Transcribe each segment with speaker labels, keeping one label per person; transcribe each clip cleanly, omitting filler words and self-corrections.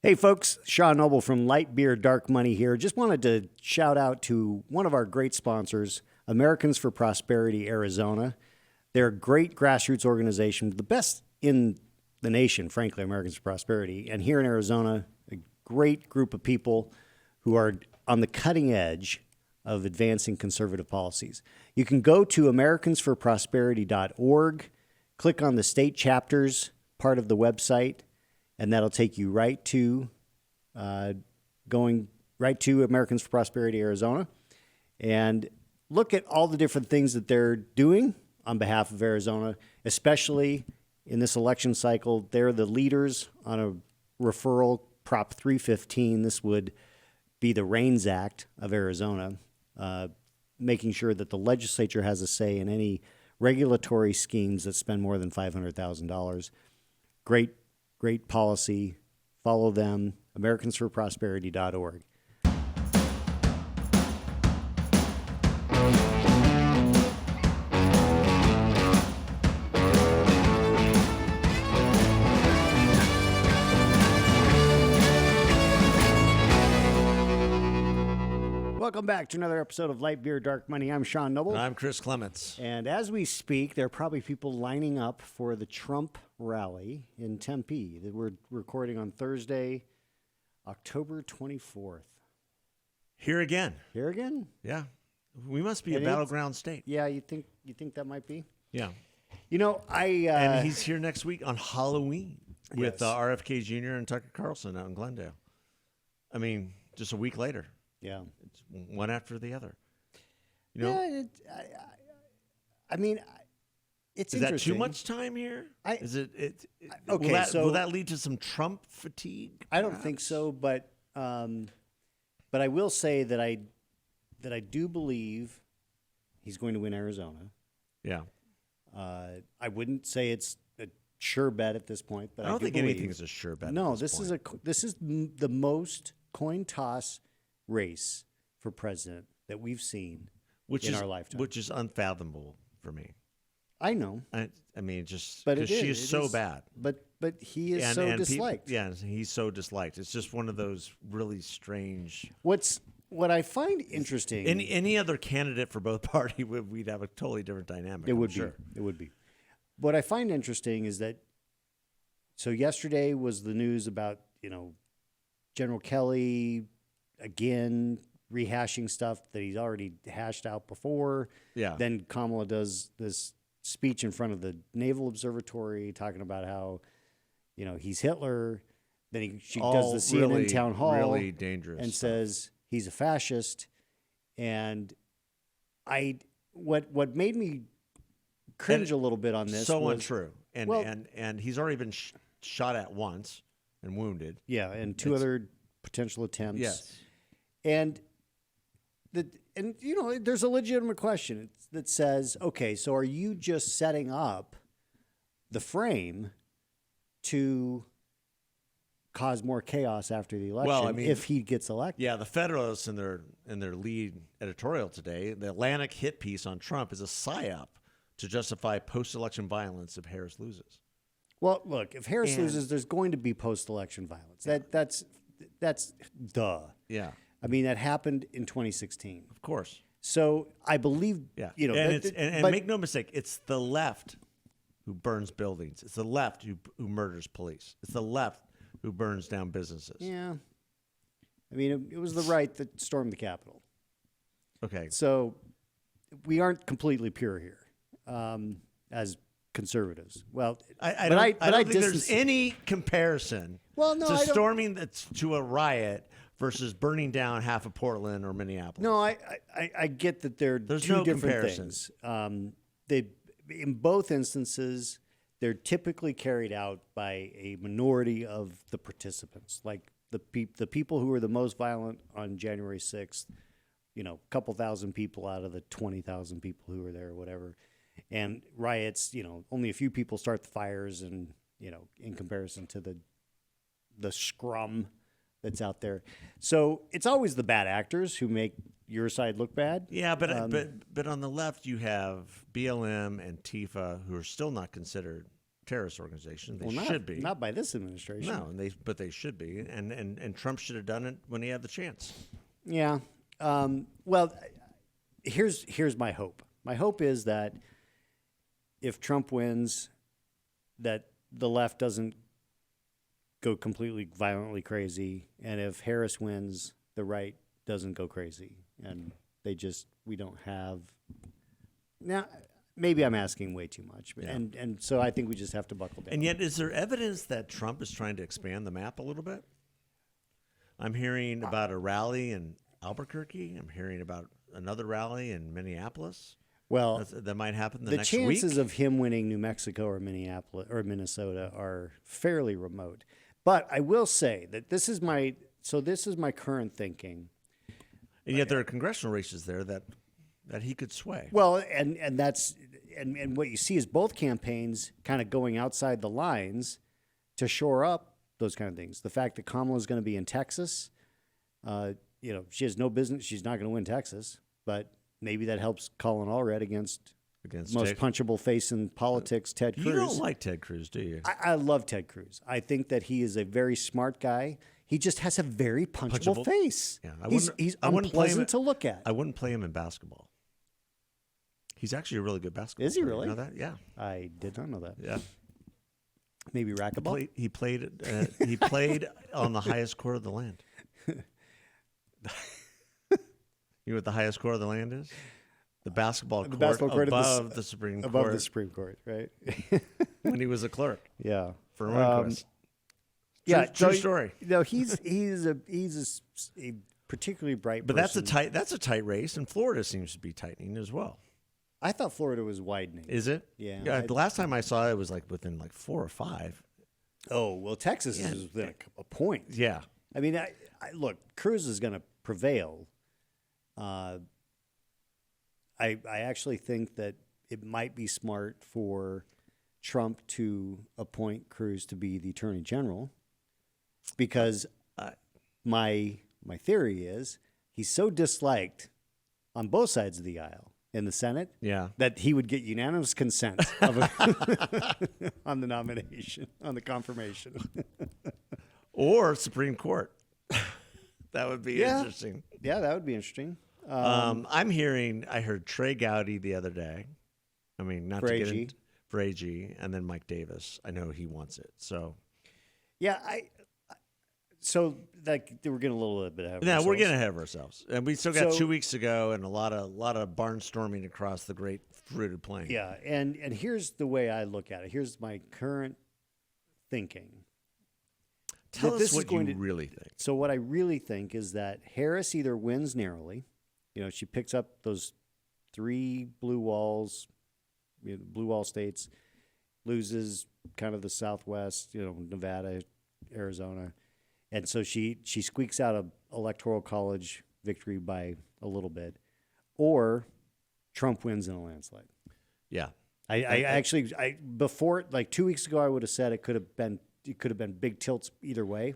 Speaker 1: Hey folks, Sean Noble from Light Beer Dark Money here. Just wanted to shout out to one of our great sponsors, Americans for Prosperity Arizona. They're a great grassroots organization, the best in the nation, frankly, Americans for Prosperity. And here in Arizona, a great group of people who are on the cutting edge of advancing conservative policies. You can go to americansforprosperity.org, click on the state chapters part of the website, and that'll take you right to Americans for Prosperity Arizona, and look at all the different things that they're doing on behalf of Arizona, especially in this election cycle. They're the leaders on a referral, Prop 315. This would be the REINS Act of Arizona, making sure that the legislature has a say in any regulatory schemes that spend more than $500,000. Great policy. Follow them, americansforprosperity.org. Welcome back to another episode of Light Beer Dark Money. I'm Sean Noble.
Speaker 2: And I'm Chris Clements.
Speaker 1: And as we speak, there are probably people lining up for the Trump rally in Tempe that we're recording on Thursday, October 24th.
Speaker 2: Here again.
Speaker 1: Here again?
Speaker 2: Yeah. We must be a battleground state.
Speaker 1: Yeah, you think that might be?
Speaker 2: Yeah.
Speaker 1: You know,
Speaker 2: and he's here next week on Halloween with
Speaker 1: Yes.
Speaker 2: RFK Jr. and Tucker Carlson out in Glendale. I mean, just a week later.
Speaker 1: Yeah.
Speaker 2: It's one after the other. You know?
Speaker 1: Yeah, I mean, it's
Speaker 2: Is that
Speaker 1: interesting.
Speaker 2: too much time here?
Speaker 1: Okay,
Speaker 2: will that lead to some Trump fatigue?
Speaker 1: I don't think so, but I will say that I do believe he's going to win Arizona.
Speaker 2: Yeah.
Speaker 1: I wouldn't say it's a sure bet at this point, but
Speaker 2: I don't think
Speaker 1: believe.
Speaker 2: anything is a sure bet.
Speaker 1: No,
Speaker 2: at this point.
Speaker 1: this is the most coin toss race for president that we've seen in our lifetime,
Speaker 2: which is unfathomable for me.
Speaker 1: I know.
Speaker 2: I mean, just
Speaker 1: But
Speaker 2: because she is so bad.
Speaker 1: But he is so disliked.
Speaker 2: He's so disliked. It's just one of those really strange.
Speaker 1: What I find interesting.
Speaker 2: Any other candidate for both parties, we'd have a totally different dynamic.
Speaker 1: It would be. What I find interesting is that. So yesterday was the news about General Kelly again rehashing stuff that he's already hashed out before.
Speaker 2: Yeah.
Speaker 1: Then Kamala does this speech in front of the Naval Observatory talking about how, he's Hitler. Then she does the CNN town hall,
Speaker 2: really dangerous,
Speaker 1: and
Speaker 2: stuff.
Speaker 1: says he's a fascist. And what made me cringe a little bit on this
Speaker 2: so
Speaker 1: was
Speaker 2: untrue. And he's already been shot at once and wounded.
Speaker 1: Yeah, and two other potential attempts.
Speaker 2: Yes.
Speaker 1: And there's a legitimate question that says, okay, so are you just setting up the frame to cause more chaos after the election?
Speaker 2: Well, I mean,
Speaker 1: if he gets elected.
Speaker 2: Yeah, the Federalists in their lead editorial today, the Atlantic hit piece on Trump is a psyop to justify post-election violence if Harris loses.
Speaker 1: Well, look, if Harris loses, there's going to be post-election violence. That's duh.
Speaker 2: Yeah.
Speaker 1: I mean, that happened in 2016.
Speaker 2: Of course.
Speaker 1: So I believe,
Speaker 2: and make no mistake, it's the left who burns buildings. It's the left who murders police. It's the left who burns down businesses.
Speaker 1: Yeah. I mean, it was the right that stormed the Capitol.
Speaker 2: Okay.
Speaker 1: So we aren't completely pure here as conservatives. Well,
Speaker 2: I don't think there's any comparison to storming to a riot versus burning down half of Portland or Minneapolis.
Speaker 1: No, I get that there's two
Speaker 2: no
Speaker 1: different
Speaker 2: comparison.
Speaker 1: things. In both instances, they're typically carried out by a minority of the participants, like the people who were the most violent on January 6th. A couple thousand people out of the 20,000 people who were there, or whatever. And riots, only a few people start the fires, and in comparison to the scrum that's out there. So it's always the bad actors who make your side look bad.
Speaker 2: Yeah, but on the left you have BLM and Tifa, who are still not considered terrorist organization. They
Speaker 1: Well,
Speaker 2: should be.
Speaker 1: not by this administration.
Speaker 2: No, but they should be. And Trump should have done it when he had the chance.
Speaker 1: Yeah. Well, here's my hope. My hope is that if Trump wins, that the left doesn't go completely violently crazy, and if Harris wins, the right doesn't go crazy, and we don't have. Now, maybe I'm asking way too much, and so I think we just have to buckle down.
Speaker 2: And yet, is there evidence that Trump is trying to expand the map a little bit? I'm hearing about a rally in Albuquerque. I'm hearing about another rally in Minneapolis.
Speaker 1: Well,
Speaker 2: that might happen
Speaker 1: the
Speaker 2: next
Speaker 1: chances
Speaker 2: week.
Speaker 1: of him winning New Mexico or Minneapolis or Minnesota are fairly remote. But I will say that this is my current thinking.
Speaker 2: And yet there are congressional races there that he could sway.
Speaker 1: Well, and that's and what you see is both campaigns kind of going outside the lines to shore up those kind of things. The fact that Kamala is going to be in Texas, she has no business. She's not going to win Texas, but maybe that helps Colin Allred against most punchable face in politics, Ted Cruz.
Speaker 2: You don't like Ted Cruz, do you?
Speaker 1: I love Ted Cruz. I think that he is a very smart guy. He just has a very punchable face.
Speaker 2: Yeah,
Speaker 1: he's unpleasant to look at.
Speaker 2: I wouldn't play him in basketball. He's actually a really good basketball player.
Speaker 1: Is he really?
Speaker 2: You know that? Yeah.
Speaker 1: I did not know that.
Speaker 2: Yeah.
Speaker 1: Maybe racquetball?
Speaker 2: He played on the highest court of the land. You know what the highest court of the land is? The basketball court above the Supreme Court.
Speaker 1: Above the Supreme Court, right?
Speaker 2: When he was a clerk.
Speaker 1: Yeah.
Speaker 2: For Rehnquist. True story.
Speaker 1: No, he's a particularly bright
Speaker 2: but
Speaker 1: person.
Speaker 2: that's a tight race, and Florida seems to be tightening as well.
Speaker 1: I thought Florida was widening.
Speaker 2: Is it?
Speaker 1: Yeah.
Speaker 2: The last time I saw it, it was within 4 or 5.
Speaker 1: Oh, well, Texas is within a point.
Speaker 2: Yeah.
Speaker 1: I mean, look, Cruz is going to prevail. I actually think that it might be smart for Trump to appoint Cruz to be the Attorney General, because my theory is he's so disliked on both sides of the aisle in the Senate that he would get unanimous consent on the nomination, on the confirmation.
Speaker 2: Or Supreme Court. That would be interesting.
Speaker 1: Yeah, that would be interesting.
Speaker 2: I heard Trey Gowdy the other day. I mean, not
Speaker 1: for
Speaker 2: to
Speaker 1: AG.
Speaker 2: get into for AG, and then Mike Davis. I know he wants it. So,
Speaker 1: yeah, so we're getting a little bit ahead of ourselves.
Speaker 2: We're getting ahead of ourselves, and we still got 2 weeks to go, and a lot of barnstorming across the great fruited plain.
Speaker 1: Yeah, and here's the way I look at it. Here's my current thinking.
Speaker 2: Tell us what you really think.
Speaker 1: So what I really think is that Harris either wins narrowly, she picks up those 3 blue wall states, loses kind of the Southwest, Nevada, Arizona, and so she squeaks out an electoral college victory by a little bit, or Trump wins in a landslide.
Speaker 2: Yeah,
Speaker 1: I before 2 weeks ago I would have said it could have been big tilts either way,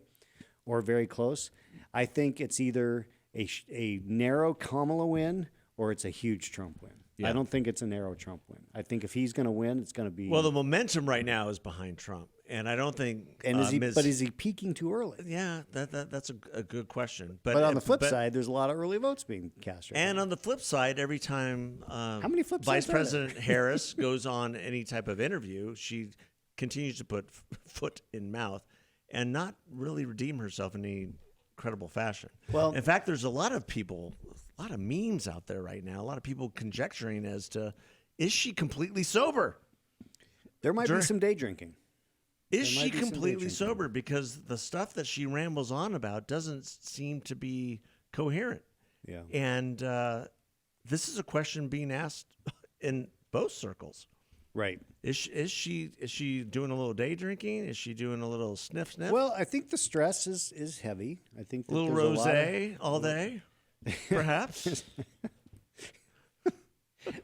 Speaker 1: or very close. I think it's either a narrow Kamala win or it's a huge Trump win. Yeah. I don't think it's a narrow Trump win. I think if he's going to win, it's going to be.
Speaker 2: Well, the momentum right now is behind Trump, and I don't think.
Speaker 1: And is he peaking too early?
Speaker 2: Yeah, that's a good question.
Speaker 1: But on the flip side, there's a lot of early votes being cast. Right
Speaker 2: and
Speaker 1: now.
Speaker 2: On the flip side, every time
Speaker 1: how many flip
Speaker 2: Vice
Speaker 1: sides
Speaker 2: President Harris goes on any type of interview, she continues to put foot in mouth and not really redeem herself in any credible fashion. Well, in fact, there's a lot of memes out there right now, a lot of people conjecturing as to, is she completely sober?
Speaker 1: There might be some day drinking.
Speaker 2: Is she completely sober? Because the stuff that she rambles on about doesn't seem to be coherent.
Speaker 1: Yeah.
Speaker 2: And this is a question being asked in both circles.
Speaker 1: Right.
Speaker 2: Is she doing a little day drinking? Is she doing a little sniff?
Speaker 1: Well, I think the stress is heavy. I think that
Speaker 2: a little rosé all day, perhaps.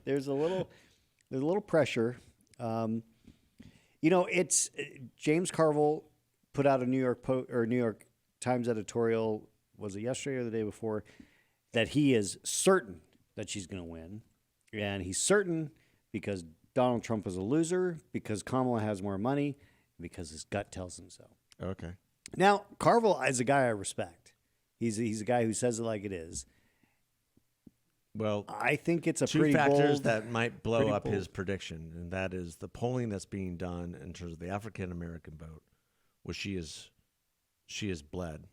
Speaker 1: There's a little pressure. It's James Carville put out a New York Times editorial. Was it yesterday or the day before? That he is certain that she's going to win, and he's certain because Donald Trump is a loser, because Kamala has more money, because his gut tells him so.
Speaker 2: Okay.
Speaker 1: Now, Carville is a guy I respect. He's a guy who says it like it is.
Speaker 2: Well,
Speaker 1: I think it's a
Speaker 2: two
Speaker 1: pretty
Speaker 2: factors
Speaker 1: bold,
Speaker 2: that might blow
Speaker 1: pretty
Speaker 2: up
Speaker 1: bold.
Speaker 2: his prediction, and that is the polling that's being done in terms of the African American vote, where she is bled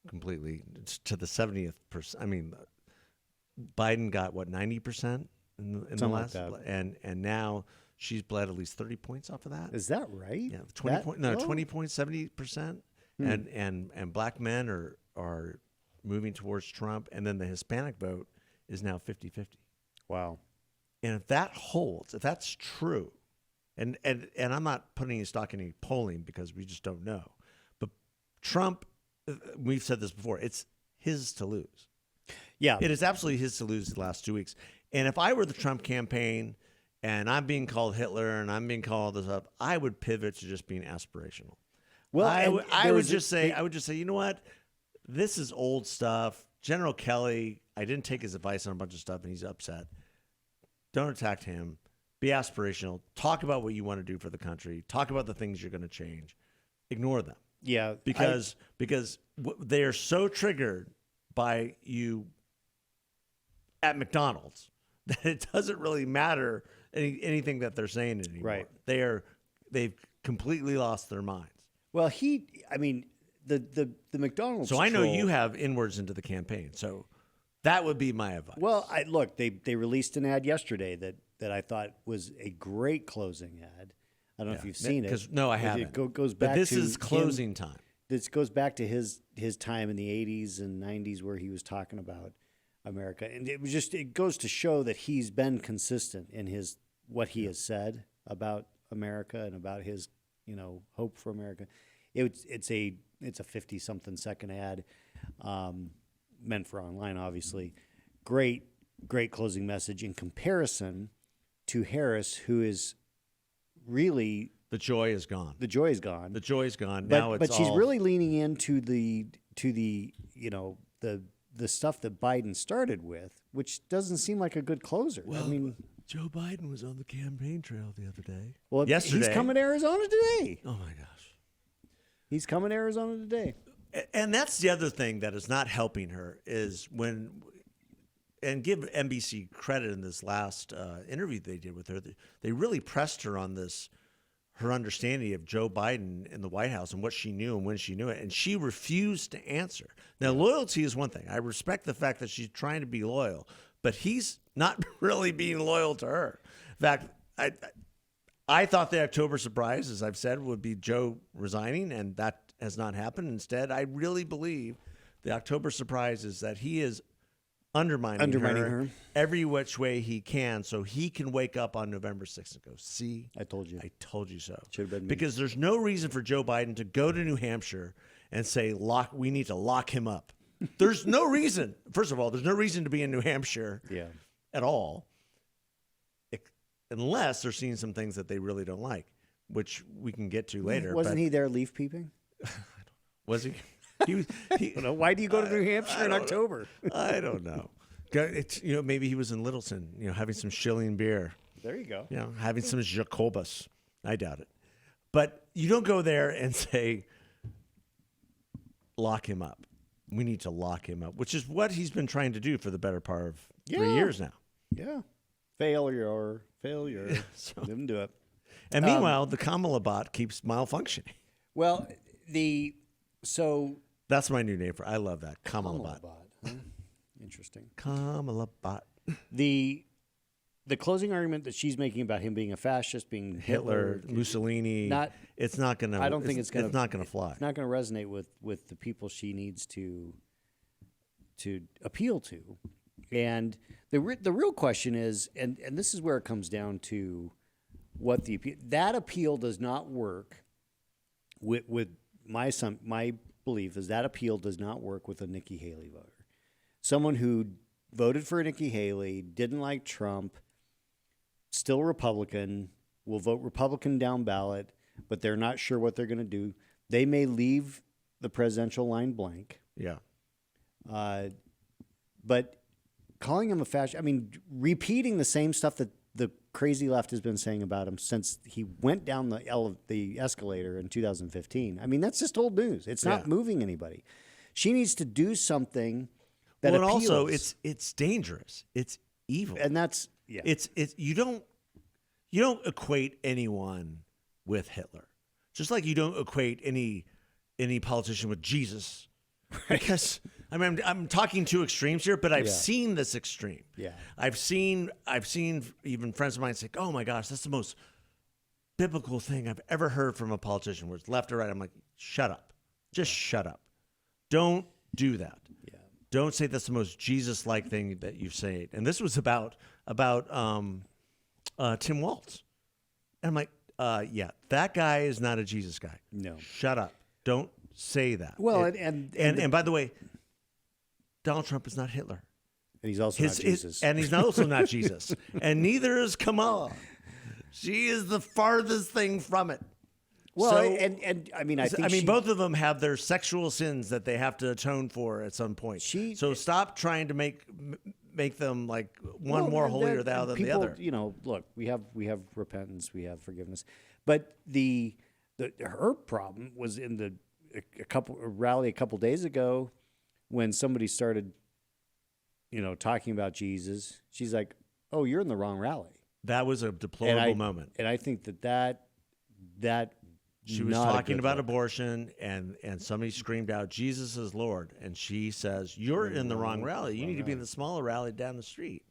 Speaker 2: completely to the 70th percent. I mean, Biden got what 90% in the last,
Speaker 1: like that.
Speaker 2: and now she's bled at least 30 points off of that.
Speaker 1: Is that right?
Speaker 2: Yeah, 20.70%,
Speaker 1: Hmm.
Speaker 2: and black men are moving towards Trump, and then the Hispanic vote is now 50-50.
Speaker 1: Wow.
Speaker 2: And if that holds, if that's true, and I'm not putting any stock in any polling because we just don't know, but Trump, we've said this before, it's his to lose.
Speaker 1: Yeah.
Speaker 2: It is absolutely his to lose the last 2 weeks. And if I were the Trump campaign and I'm being called Hitler and I'm being called this up, I would pivot to just being aspirational.
Speaker 1: Well,
Speaker 2: I would just say, you know what? This is old stuff. General Kelly, I didn't take his advice on a bunch of stuff, and he's upset. Don't attack him. Be aspirational. Talk about what you want to do for the country. Talk about the things you're going to change. Ignore them.
Speaker 1: Yeah.
Speaker 2: Because they are so triggered by you at McDonald's that it doesn't really matter anything that they're saying anymore.
Speaker 1: Right.
Speaker 2: They've completely lost their minds.
Speaker 1: Well, the McDonald's.
Speaker 2: So I know
Speaker 1: troll-
Speaker 2: you have inwards into the campaign. So that would be my advice.
Speaker 1: Well, they released an ad yesterday that I thought was a great closing ad. I don't know if you've seen it.
Speaker 2: No, I haven't.
Speaker 1: It goes back.
Speaker 2: But this
Speaker 1: to
Speaker 2: is closing time.
Speaker 1: This goes back to his time in the 80s and 90s where he was talking about America, and it goes to show that he's been consistent in what he has said about America and about his hope for America. It's a 50-something second ad, meant for online, obviously. Great closing message in comparison to Harris, who is really
Speaker 2: the joy is gone.
Speaker 1: The joy is gone.
Speaker 2: The joy is gone.
Speaker 1: But she's really leaning into the stuff that Biden started with, which doesn't seem like a good closer.
Speaker 2: Well,
Speaker 1: I mean,
Speaker 2: Joe Biden was on the campaign trail the other day.
Speaker 1: Well,
Speaker 2: yesterday.
Speaker 1: He's coming to Arizona today.
Speaker 2: Oh my gosh.
Speaker 1: He's coming to Arizona today.
Speaker 2: And that's the other thing that is not helping her is and give NBC credit in this last interview they did with her. They really pressed her on her understanding of Joe Biden in the White House and what she knew and when she knew it. And she refused to answer. Now, loyalty is one thing. I respect the fact that she's trying to be loyal, but he's not really being loyal to her. In fact, I thought the October surprise, as I've said, would be Joe resigning, and that has not happened. Instead, I really believe the October surprise is that he is undermining her every which way he can so he can wake up on November 6th and go, see?
Speaker 1: I told you.
Speaker 2: I told you so.
Speaker 1: Should have been me.
Speaker 2: Because there's no reason for Joe Biden to go to New Hampshire and say, we need to lock him up. There's no reason. First of all, there's no reason to be in New Hampshire at all, unless they're seeing some things that they really don't like, which we can get to later.
Speaker 1: Wasn't he there leaf peeping?
Speaker 2: Was he?
Speaker 1: Why do you go to New Hampshire in October?
Speaker 2: I don't know. Maybe he was in Littleton, having some shilling beer.
Speaker 1: There you go.
Speaker 2: Having some Jacobus. I doubt it. But you don't go there and say, lock him up. We need to lock him up, which is what he's been trying to do for the better part of 3 years now.
Speaker 1: Yeah. Failure.
Speaker 2: So,
Speaker 1: didn't do it.
Speaker 2: And meanwhile, the Kamala bot keeps malfunctioning.
Speaker 1: Well,
Speaker 2: that's my new name for. I love that Kamala bot.
Speaker 1: Huh? Interesting.
Speaker 2: Kamala bot.
Speaker 1: The closing argument that she's making about him being a fascist, being
Speaker 2: Hitler, Mussolini, it's not going to.
Speaker 1: I don't think it's going to.
Speaker 2: It's not going to fly.
Speaker 1: It's not going to resonate with the people she needs to appeal to. And the real question is, and this is where it comes down to what the appeal. That appeal does not work with my belief is that appeal does not work with a Nikki Haley voter. Someone who voted for Nikki Haley, didn't like Trump, still Republican, will vote Republican down ballot, but they're not sure what they're going to do. They may leave the presidential line blank.
Speaker 2: Yeah.
Speaker 1: But calling him a fascist, repeating the same stuff that the crazy left has been saying about him since he went down the escalator in 2015. I mean, that's just old news. It's not moving anybody. She needs to do something that appeals.
Speaker 2: Also it's dangerous. It's evil.
Speaker 1: And that's
Speaker 2: it's you don't equate anyone with Hitler. Just like you don't equate any politician with Jesus. Right. Because I mean I'm talking two extremes here, but I've seen this extreme.
Speaker 1: Yeah.
Speaker 2: I've seen even friends of mine say, "Oh my gosh, that's the most biblical thing I've ever heard from a politician," where it's left or right. I'm like, "Shut up. Just shut up. Don't do that. Yeah. Don't say that's the most Jesus-like thing that you've said." And this was about Tim Walz. And I'm like, that guy is not a Jesus guy.
Speaker 1: No.
Speaker 2: Shut up. Don't say that.
Speaker 1: Well,
Speaker 2: and by the way, Donald Trump is not Hitler.
Speaker 1: And he's also not Jesus.
Speaker 2: And he's also not Jesus. And neither is Kamala. She is the farthest thing from it.
Speaker 1: Well, and I mean, I think
Speaker 2: both of them have their sexual sins that they have to atone for at some point. So stop trying to make them like one more holier thou than the other.
Speaker 1: You know, look, we have repentance, we have forgiveness, but her problem was in a rally a couple days ago when somebody started, talking about Jesus. She's like, "Oh, you're in the wrong rally."
Speaker 2: That was a deplorable moment,
Speaker 1: and I think that
Speaker 2: she was talking about abortion, and somebody screamed out, "Jesus is Lord," and she says, "You're in the wrong rally. You need to be in the smaller rally down the street."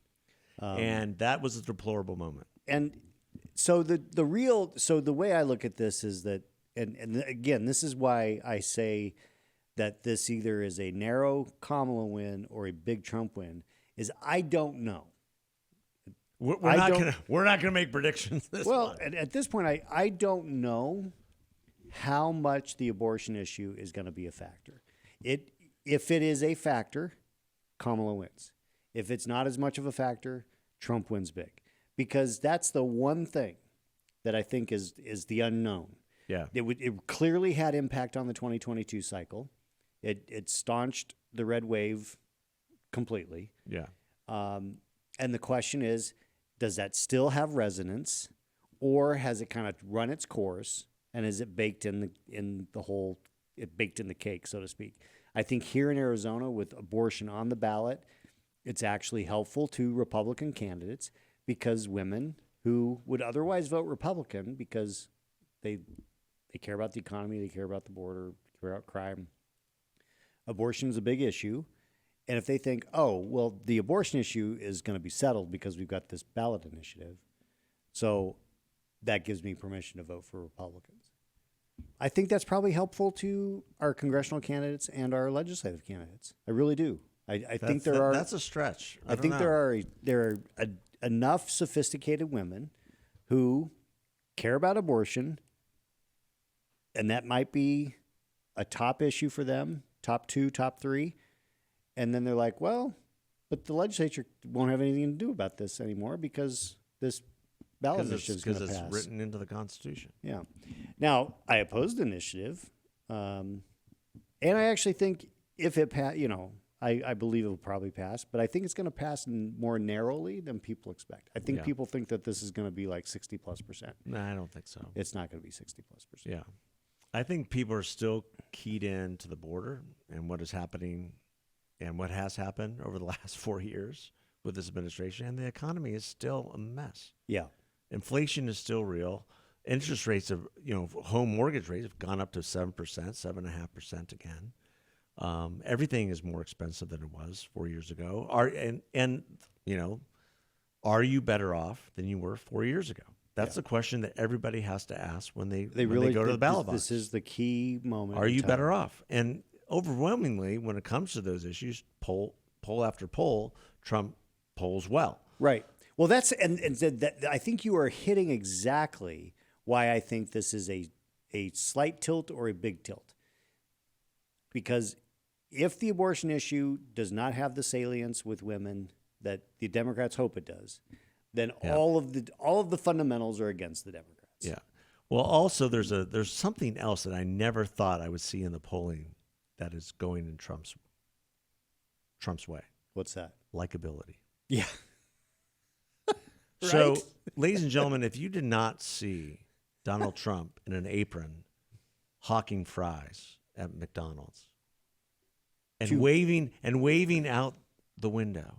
Speaker 2: And that was a deplorable moment.
Speaker 1: And so the way I look at this is that, and again, this is why I say that this either is a narrow Kamala win or a big Trump win, is I don't know.
Speaker 2: We're not gonna make predictions this month.
Speaker 1: At this point, I don't know how much the abortion issue is going to be a factor. If it is a factor, Kamala wins. If it's not as much of a factor, Trump wins big, because that's the one thing that I think is the unknown.
Speaker 2: Yeah,
Speaker 1: it clearly had impact on the 2022 cycle. It staunched the red wave completely.
Speaker 2: Yeah,
Speaker 1: and the question is, does that still have resonance, or has it kind of run its course? And is it baked in the cake, so to speak? I think here in Arizona, with abortion on the ballot, it's actually helpful to Republican candidates, because women who would otherwise vote Republican because they care about the economy, they care about the border, they care about crime, abortion is a big issue. And if they think, oh, well, the abortion issue is going to be settled because we've got this ballot initiative, so that gives me permission to vote for Republicans. I think that's probably helpful to our congressional candidates and our legislative candidates. I really do. I think
Speaker 2: that's a stretch.
Speaker 1: I think there are enough sophisticated women who care about abortion, and that might be a top issue for them, top 2, top 3. And then they're like, well, but the legislature won't have anything to do about this anymore because this ballot initiative is going to pass.
Speaker 2: Because it's written into the Constitution.
Speaker 1: Yeah. Now, I opposed the initiative, and I actually think if it passed, I believe it will probably pass, but I think it's going to pass more narrowly than people expect. I think people think that this is going to be like 60+%.
Speaker 2: No, I don't think so.
Speaker 1: It's not going to be 60+%.
Speaker 2: Yeah. I think people are still keyed in to the border and what is happening and what has happened over the last 4 years with this administration, and the economy is still a mess.
Speaker 1: Yeah.
Speaker 2: Inflation is still real. Interest rates of, home mortgage rates have gone up to 7%, 7.5% again. Everything is more expensive than it was 4 years ago. Are you better off than you were 4 years ago? That's the question that everybody has to ask when they go to the ballot box.
Speaker 1: This is the key moment.
Speaker 2: Are you better off? And overwhelmingly, when it comes to those issues, poll after poll, Trump polls well.
Speaker 1: Right. Well, that's I think you are hitting exactly why I think this is a slight tilt or a big tilt. Because if the abortion issue does not have the salience with women that the Democrats hope it does, then all of the fundamentals are against the Democrats.
Speaker 2: Yeah. Well, also there's something else that I never thought I would see in the polling that is going in Trump's way.
Speaker 1: What's that?
Speaker 2: Likability.
Speaker 1: Yeah.
Speaker 2: So,
Speaker 1: Right?
Speaker 2: ladies and gentlemen, if you did not see Donald Trump in an apron hawking fries at McDonald's and waving out the window,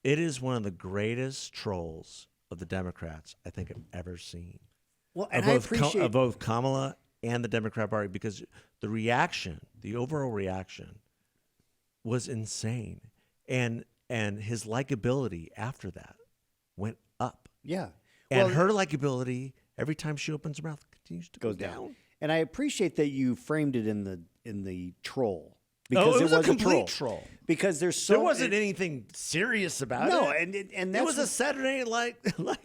Speaker 2: it is one of the greatest trolls of the Democrats I think I've ever seen.
Speaker 1: Well, and I appreciate
Speaker 2: of both Kamala and the Democrat Party, because the overall reaction was insane, and his likability after that went up.
Speaker 1: Yeah.
Speaker 2: And her likability every time she opens her mouth continues to go down.
Speaker 1: And I appreciate that you framed it in the troll.
Speaker 2: Because it was a complete troll.
Speaker 1: Because there wasn't
Speaker 2: anything serious about it.
Speaker 1: No, and
Speaker 2: it was a Saturday Night Live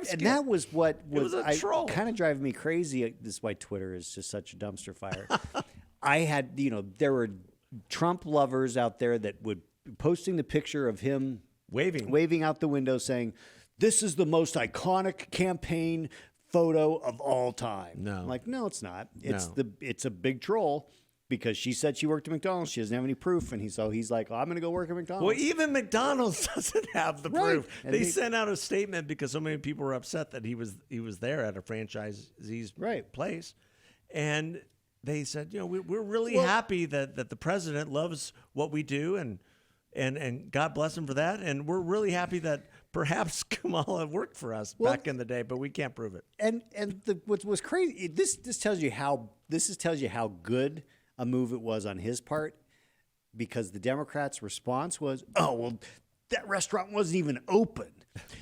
Speaker 2: skit.
Speaker 1: And that was what was
Speaker 2: a troll.
Speaker 1: Kind of driving me crazy. This is why Twitter is just such a dumpster fire. I had, there were Trump lovers out there that would posting the picture of him waving out the window saying, "This is the most iconic campaign photo of all time."
Speaker 2: No.
Speaker 1: I'm like, no, it's not. It's a big troll. Because she said she worked at McDonald's, she doesn't have any proof, and he's like, "Oh, I'm going to go work at McDonald's."
Speaker 2: Well, even McDonald's doesn't have the proof. They sent out a statement because so many people were upset that he was there at a franchisee's place, and they said, we're really happy that the president loves what we do, and God bless him for that, and we're really happy that perhaps Kamala worked for us back in the day, but we can't prove it.
Speaker 1: And what was crazy, this tells you how good a move it was on his part, because the Democrats' response was, "Oh, well, that restaurant wasn't even open.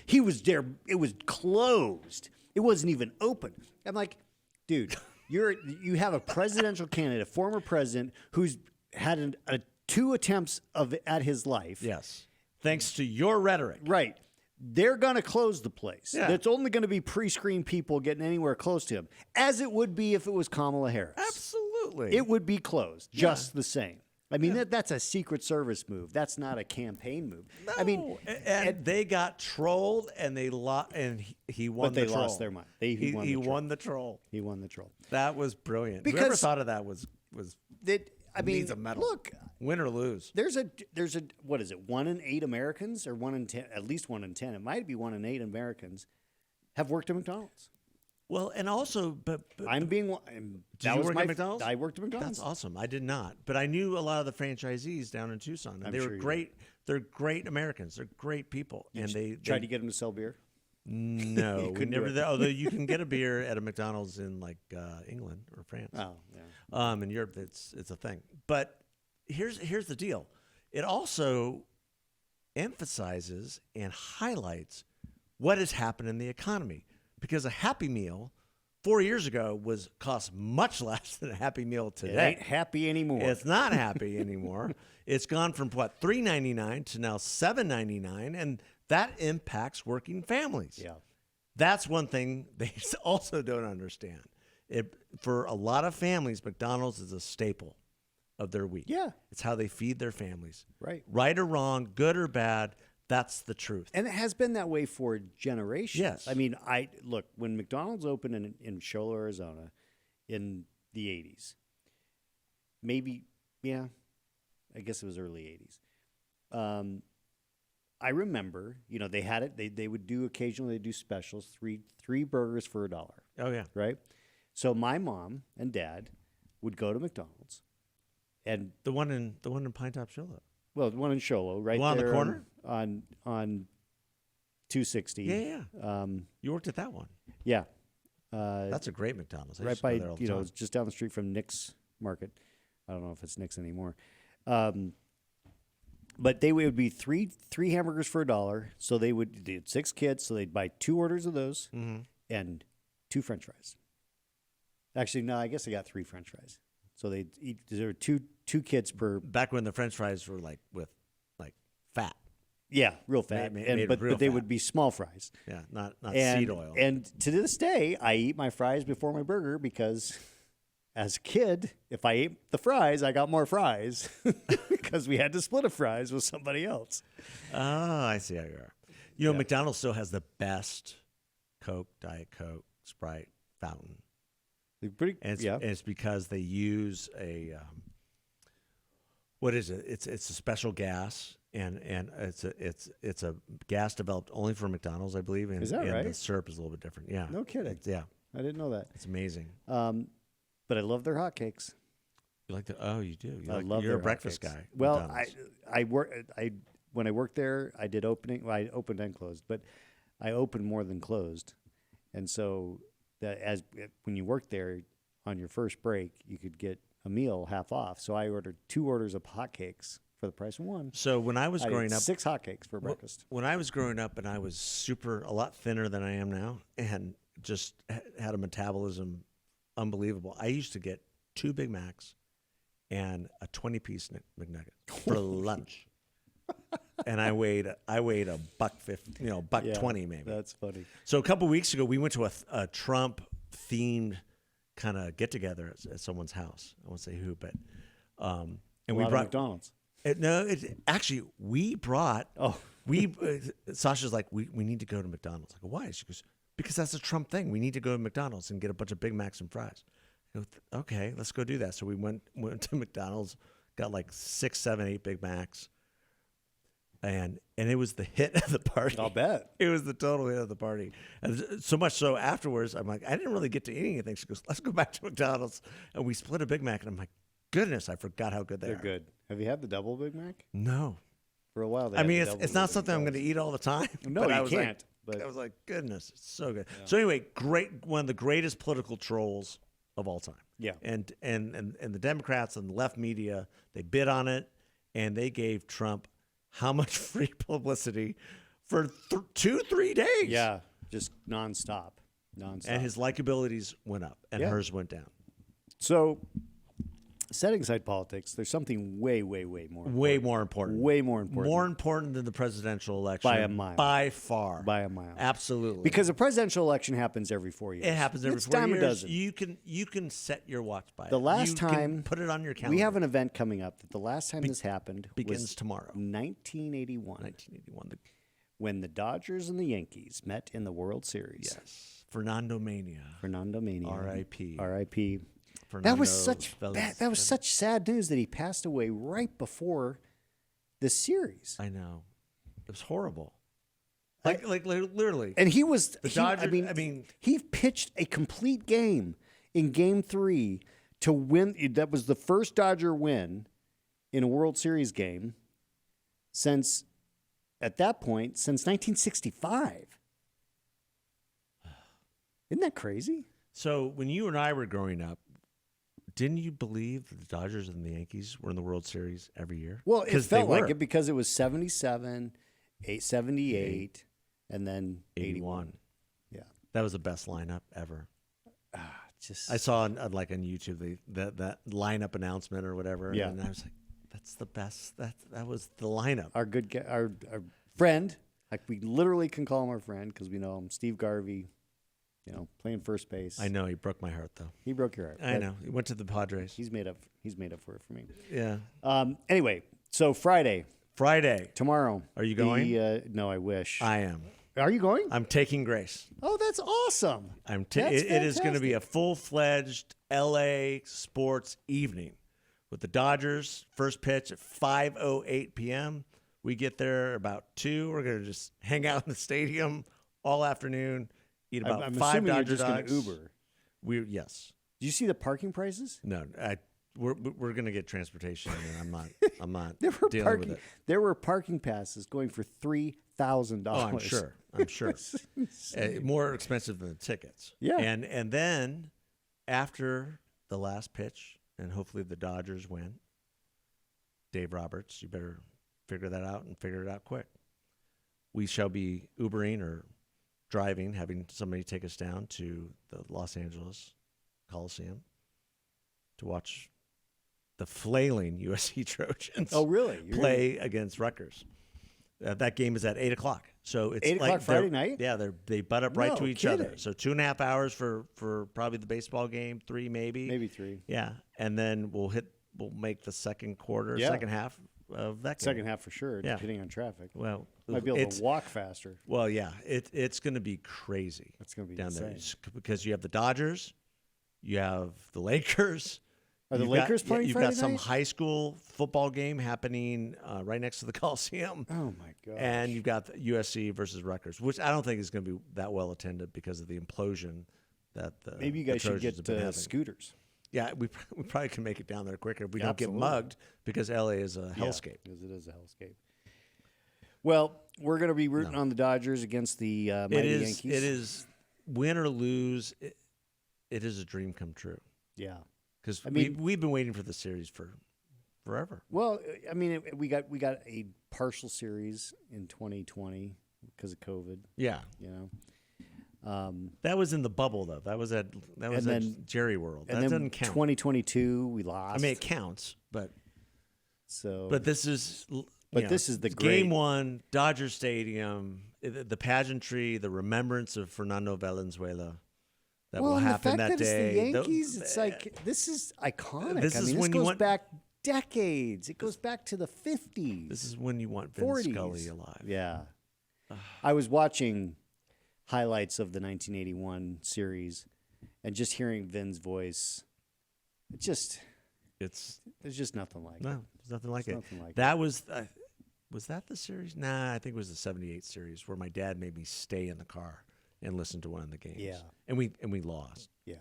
Speaker 1: He was there. It was closed. It wasn't even open." I'm like, dude, you have a presidential candidate, a former president, who's had two attempts at his life.
Speaker 2: Yes. Thanks to your rhetoric.
Speaker 1: Right. They're going to close the place.
Speaker 2: Yeah.
Speaker 1: It's only going to be pre-screened people getting anywhere close to him, as it would be if it was Kamala Harris.
Speaker 2: Absolutely.
Speaker 1: It would be closed just the same. I mean, that's a Secret Service move. That's not a campaign move.
Speaker 2: No.
Speaker 1: I mean,
Speaker 2: and they got trolled, and they lost, and he won.
Speaker 1: But they lost their mind. He won the troll. He won the troll.
Speaker 2: That was brilliant.
Speaker 1: Because
Speaker 2: whoever thought of that was needs a medal.
Speaker 1: Look,
Speaker 2: win or lose.
Speaker 1: There's a what is it? 1 in 8 Americans, or 1 in 10? At least 1 in 10. It might be 1 in 8 Americans have worked at McDonald's.
Speaker 2: Well, and also, but
Speaker 1: I'm being.
Speaker 2: Did you work at McDonald's?
Speaker 1: I worked at McDonald's.
Speaker 2: That's awesome. I did not, but I knew a lot of the franchisees down in Tucson, and they were great. They're great Americans. They're great people, and they
Speaker 1: tried to get them to sell beer.
Speaker 2: No, we never. Although you can get a beer at a McDonald's in like England or France.
Speaker 1: Oh, yeah.
Speaker 2: In Europe, it's a thing. But here's the deal. It also emphasizes and highlights what has happened in the economy, because a Happy Meal 4 years ago cost much less than a Happy Meal today.
Speaker 1: It ain't happy anymore.
Speaker 2: It's not happy anymore. It's gone from $3.99 to now $7.99, and that impacts working families.
Speaker 1: Yeah,
Speaker 2: that's one thing they also don't understand. For a lot of families, McDonald's is a staple of their week.
Speaker 1: Yeah,
Speaker 2: it's how they feed their families.
Speaker 1: Right
Speaker 2: or wrong, good or bad. That's the truth.
Speaker 1: And it has been that way for generations.
Speaker 2: Yes.
Speaker 1: I mean, look, when McDonald's opened in Shola, Arizona in the 80s, maybe, yeah, I guess it was early 80s. I remember, they had it. They would do occasionally, do specials, three burgers for $1.
Speaker 2: Oh, yeah.
Speaker 1: Right? So my mom and dad would go to McDonald's. And
Speaker 2: the one in Pine Top Shola.
Speaker 1: Well, the one in Sholo, right
Speaker 2: on
Speaker 1: there
Speaker 2: the corner?
Speaker 1: On 260.
Speaker 2: Yeah. You worked at that one.
Speaker 1: Yeah.
Speaker 2: That's a great McDonald's.
Speaker 1: Right by, it's just down the street from Nick's Market. I don't know if it's Nick's anymore. But they would be three hamburgers for $1. So they had 6 kids, so they'd buy 2 orders of those and 2 French fries. Actually, no, I guess they got 3 French fries. So they'd eat. There were two kids per.
Speaker 2: Back when the French fries were with fat.
Speaker 1: Yeah, real fat. But they would be small fries.
Speaker 2: Yeah, not seed oil.
Speaker 1: And to this day, I eat my fries before my burger because, as a kid, if I ate the fries, I got more fries because we had to split a fries with somebody else.
Speaker 2: Oh, I see how you are. McDonald's still has the best Coke, Diet Coke, Sprite, fountain. And it's because they use a what is it? It's a special gas, and it's a gas developed only for McDonald's, I believe. And,
Speaker 1: Is that
Speaker 2: and
Speaker 1: right?
Speaker 2: the syrup is a little bit different. Yeah.
Speaker 1: No kidding.
Speaker 2: Yeah.
Speaker 1: I didn't know that.
Speaker 2: It's amazing.
Speaker 1: But I love their hotcakes.
Speaker 2: You like the? Oh, you do.
Speaker 1: Love
Speaker 2: you're
Speaker 1: their
Speaker 2: a breakfast
Speaker 1: hotcakes.
Speaker 2: guy.
Speaker 1: Well,
Speaker 2: McDonald's.
Speaker 1: when I worked there, I did opening. Well, I opened and closed, but I opened more than closed, and so when you worked there on your first break, you could get a meal half off. So I ordered 2 orders of hotcakes for the price of 1.
Speaker 2: So when I was
Speaker 1: I
Speaker 2: growing
Speaker 1: ate
Speaker 2: up,
Speaker 1: 6 hotcakes for breakfast.
Speaker 2: when I was growing up, and I was a lot thinner than I am now, and just had a metabolism unbelievable. I used to get 2 Big Macs and a 20-piece McNugget for lunch. And I weighed a $1.50, $1.20 maybe.
Speaker 1: That's funny.
Speaker 2: So a couple weeks ago, we went to a Trump themed kind of get together at someone's house. I won't say who, but and we brought
Speaker 1: McDonald's.
Speaker 2: Actually we brought. Oh, Sasha's like we need to go to McDonald's. I go, why? She goes, because that's a Trump thing. We need to go to McDonald's and get a bunch of Big Macs and fries. I go, okay, let's go do that. So we went to McDonald's, got like 6, 7, 8 Big Macs. And it was the hit of the party.
Speaker 1: I'll bet.
Speaker 2: It was the total hit of the party. And so much so afterwards, I'm like, I didn't really get to eat anything. She goes, let's go back to McDonald's. And we split a Big Mac. And I'm like, goodness, I forgot how good
Speaker 1: They're good. Have you had the double Big Mac?
Speaker 2: No.
Speaker 1: For a while,
Speaker 2: it's not something I'm going to eat all the time.
Speaker 1: No,
Speaker 2: but
Speaker 1: you can't.
Speaker 2: But I was like, goodness, it's so good. Yeah. So anyway, one of the greatest political trolls of all time.
Speaker 1: Yeah.
Speaker 2: And the Democrats and the left media, they bid on it, and they gave Trump how much free publicity for 2-3 days?
Speaker 1: Yeah, just nonstop.
Speaker 2: And his likabilities went up, and hers went down.
Speaker 1: So, setting aside politics, there's something way more important.
Speaker 2: Way more important. More important than the presidential election.
Speaker 1: By a mile.
Speaker 2: By far.
Speaker 1: By a mile.
Speaker 2: Absolutely.
Speaker 1: Because a presidential election happens every 4 years.
Speaker 2: It happens every 4 years.
Speaker 1: Dozen.
Speaker 2: You can set your watch by it.
Speaker 1: The last time,
Speaker 2: put it on your calendar.
Speaker 1: We have an event coming up that the last time this happened
Speaker 2: begins tomorrow.
Speaker 1: 1981.
Speaker 2: 1981.
Speaker 1: When the Dodgers and the Yankees met in the World Series.
Speaker 2: Yes. Fernando Mania. R.I.P.
Speaker 1: R.I.P.
Speaker 2: Fernando
Speaker 1: That was such sad news that he passed away right before the series.
Speaker 2: I know. It was horrible. Like literally.
Speaker 1: And he was
Speaker 2: the Dodgers.
Speaker 1: He pitched a complete game in Game 3 to win. That was the first Dodger win in a World Series game since 1965. Isn't that crazy?
Speaker 2: So when you and I were growing up, didn't you believe that the Dodgers and the Yankees were in the World Series every year?
Speaker 1: Well, it felt like it because it was 77, 78, and then 81. Yeah.
Speaker 2: That was the best lineup ever. I saw on YouTube that lineup announcement or whatever, and I was like, that's the best. That was the lineup.
Speaker 1: Our friend, like we literally can call him our friend because we know him, Steve Garvey. Playing first base.
Speaker 2: I know he broke my heart though.
Speaker 1: He broke your heart.
Speaker 2: I know. He went to the Padres.
Speaker 1: He's made up for it for me.
Speaker 2: Yeah.
Speaker 1: Anyway, so Friday tomorrow.
Speaker 2: Are you going?
Speaker 1: No, I wish.
Speaker 2: I am.
Speaker 1: Are you going?
Speaker 2: I'm taking Grace.
Speaker 1: Oh, that's awesome.
Speaker 2: It is going to be a full-fledged LA sports evening with the Dodgers. First pitch at 5:08 p.m. We get there about 2. We're going to just hang out in the stadium all afternoon. Eat about
Speaker 1: I'm
Speaker 2: 5
Speaker 1: assuming
Speaker 2: Dodger
Speaker 1: you're just
Speaker 2: dogs.
Speaker 1: going to Uber.
Speaker 2: Yes.
Speaker 1: Do you see the parking prices?
Speaker 2: No, we're going to get transportation, and I'm not
Speaker 1: dealing
Speaker 2: with it.
Speaker 1: There were parking passes going for $3,000.
Speaker 2: Oh, I'm sure. More expensive than the tickets.
Speaker 1: Yeah.
Speaker 2: And then after the last pitch, and hopefully the Dodgers win, Dave Roberts, you better figure that out and figure it out quick. We shall be Ubering or driving, having somebody take us down to the Los Angeles Coliseum to watch the flailing USC Trojans play against Rutgers. That game is at 8 o'clock. So it's
Speaker 1: 8 o'clock Friday night?
Speaker 2: Yeah, they butt up right to each other. So 2.5 hours for probably the baseball game, 3 maybe.
Speaker 1: Maybe 3.
Speaker 2: Yeah, and then we'll make the second half of that game.
Speaker 1: Second half for sure, depending on traffic.
Speaker 2: Well,
Speaker 1: might be able to walk faster.
Speaker 2: Well, yeah, it's going to be crazy.
Speaker 1: It's going to be
Speaker 2: down
Speaker 1: insane.
Speaker 2: there because you have the Dodgers, you have the Lakers,
Speaker 1: Are the Lakers playing
Speaker 2: You've
Speaker 1: Friday
Speaker 2: got some
Speaker 1: night?
Speaker 2: high school football game happening right next to the Coliseum.
Speaker 1: Oh my god!
Speaker 2: And you've got USC versus Rutgers, which I don't think is going to be that well attended because of the implosion that the
Speaker 1: Maybe you guys should
Speaker 2: Trojans have been
Speaker 1: get
Speaker 2: having.
Speaker 1: scooters.
Speaker 2: Yeah, we probably can make it down there quicker if we
Speaker 1: Absolutely.
Speaker 2: don't get mugged because LA is a hellscape.
Speaker 1: Because it is a hellscape. Well, we're going to be rooting on the Dodgers against the mighty Yankees.
Speaker 2: It is win or lose. It is a dream come true.
Speaker 1: Yeah.
Speaker 2: Because
Speaker 1: I mean,
Speaker 2: we've been waiting for the series for forever.
Speaker 1: Well, I mean, we got a partial series in 2020 because of COVID.
Speaker 2: Yeah,
Speaker 1: You know,
Speaker 2: that was in the bubble though. That was at Jerry World. That doesn't count.
Speaker 1: 2022 we lost.
Speaker 2: I mean, it counts, but this is.
Speaker 1: But this is the
Speaker 2: Game 1, Dodger Stadium, the pageantry, the remembrance of Fernando Valenzuela that will happen that day.
Speaker 1: The Yankees, it's like this is iconic. This goes back decades. It goes back to the 50s.
Speaker 2: This is when you want Vin
Speaker 1: 40s.
Speaker 2: Scully alive.
Speaker 1: Yeah. I was watching highlights of the 1981 series and just hearing Vin's voice, there's just nothing like it.
Speaker 2: No, there's nothing like it.
Speaker 1: Nothing like
Speaker 2: That was that the series? Nah, I think it was the 78 series where my dad made me stay in the car and listen to one of the games.
Speaker 1: Yeah.
Speaker 2: And we lost.
Speaker 1: Yeah.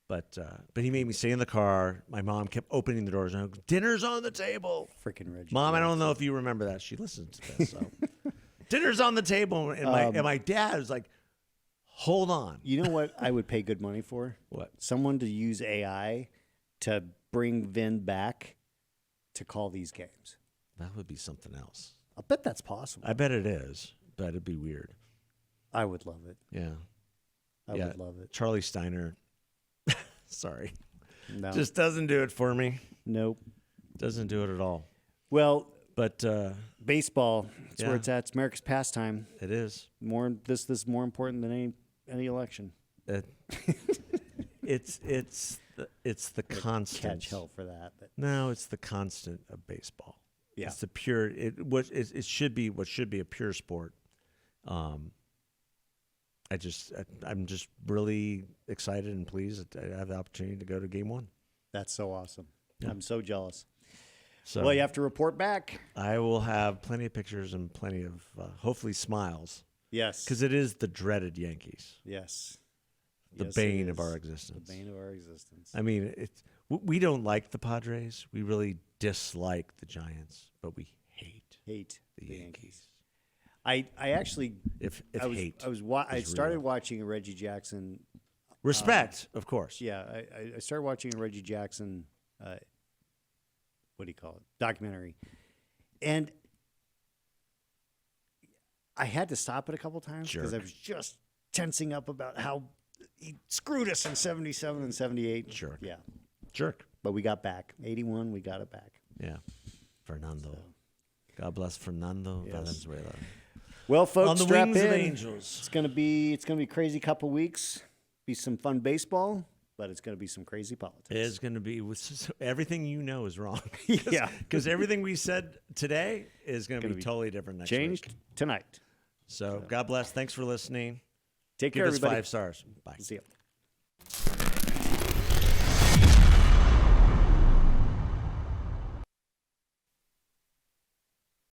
Speaker 2: But he made me stay in the car. My mom kept opening the doors and I go, dinner's on the table.
Speaker 1: Freaking Reggie.
Speaker 2: Mom, I
Speaker 1: Jackson.
Speaker 2: don't know if you remember that. She listens to this. So dinner's on the table. And my dad was like, hold on.
Speaker 1: You know what I would pay good money for?
Speaker 2: What?
Speaker 1: Someone to use AI to bring Vin back to call these games.
Speaker 2: That would be something else.
Speaker 1: I bet that's possible.
Speaker 2: I bet it is, but it'd be weird.
Speaker 1: I would love it.
Speaker 2: Yeah.
Speaker 1: I would love it.
Speaker 2: Charlie Steiner, sorry,
Speaker 1: No.
Speaker 2: just doesn't do it for me.
Speaker 1: Nope.
Speaker 2: Doesn't do it at all.
Speaker 1: Well,
Speaker 2: But
Speaker 1: baseball, that's where
Speaker 2: Yeah.
Speaker 1: it's at. It's America's pastime.
Speaker 2: it is.
Speaker 1: This is more important than any election.
Speaker 2: It's the constant.
Speaker 1: Catch hell for that. But
Speaker 2: No, it's the constant of baseball.
Speaker 1: Yeah.
Speaker 2: It's the pure. It should be what should be a pure sport. I'm just really excited and pleased that I have the opportunity to go to Game 1.
Speaker 1: that's so awesome.
Speaker 2: Yeah.
Speaker 1: I'm so jealous.
Speaker 2: So
Speaker 1: Well, you have to report back.
Speaker 2: I will have plenty of pictures and plenty of hopefully smiles
Speaker 1: Yes.
Speaker 2: because it is the dreaded Yankees,
Speaker 1: Yes.
Speaker 2: the
Speaker 1: Yes,
Speaker 2: bane
Speaker 1: it
Speaker 2: of our
Speaker 1: is.
Speaker 2: existence.
Speaker 1: The bane of our existence.
Speaker 2: I mean, we don't like the Padres. We really dislike the Giants, but we hate
Speaker 1: Hate
Speaker 2: the Yankees.
Speaker 1: I actually
Speaker 2: If hate,
Speaker 1: I started watching a Reggie Jackson.
Speaker 2: respect, of course.
Speaker 1: Yeah, I started watching a Reggie Jackson. What do you call it? Documentary, and I had to stop it a couple times because I
Speaker 2: Jerk.
Speaker 1: was just tensing up about how he screwed us in '77 and '78.
Speaker 2: Jerk.
Speaker 1: Yeah,
Speaker 2: Jerk.
Speaker 1: but we got back. '81, we got it back.
Speaker 2: Yeah. Fernando. God bless Fernando
Speaker 1: Yes.
Speaker 2: Valenzuela.
Speaker 1: Well, folks,
Speaker 2: On the
Speaker 1: strap
Speaker 2: wings
Speaker 1: in.
Speaker 2: of angels.
Speaker 1: It's gonna be a crazy couple weeks. Be some fun baseball, but it's gonna be some crazy politics.
Speaker 2: It's going to be everything you know is wrong.
Speaker 1: Yeah.
Speaker 2: Because everything we said today is going to be totally different next
Speaker 1: Changed
Speaker 2: week.
Speaker 1: tonight.
Speaker 2: So God bless. Thanks for listening.
Speaker 1: Take
Speaker 2: Give
Speaker 1: care,
Speaker 2: us
Speaker 1: everybody.
Speaker 2: 5 stars. Bye.
Speaker 1: See ya.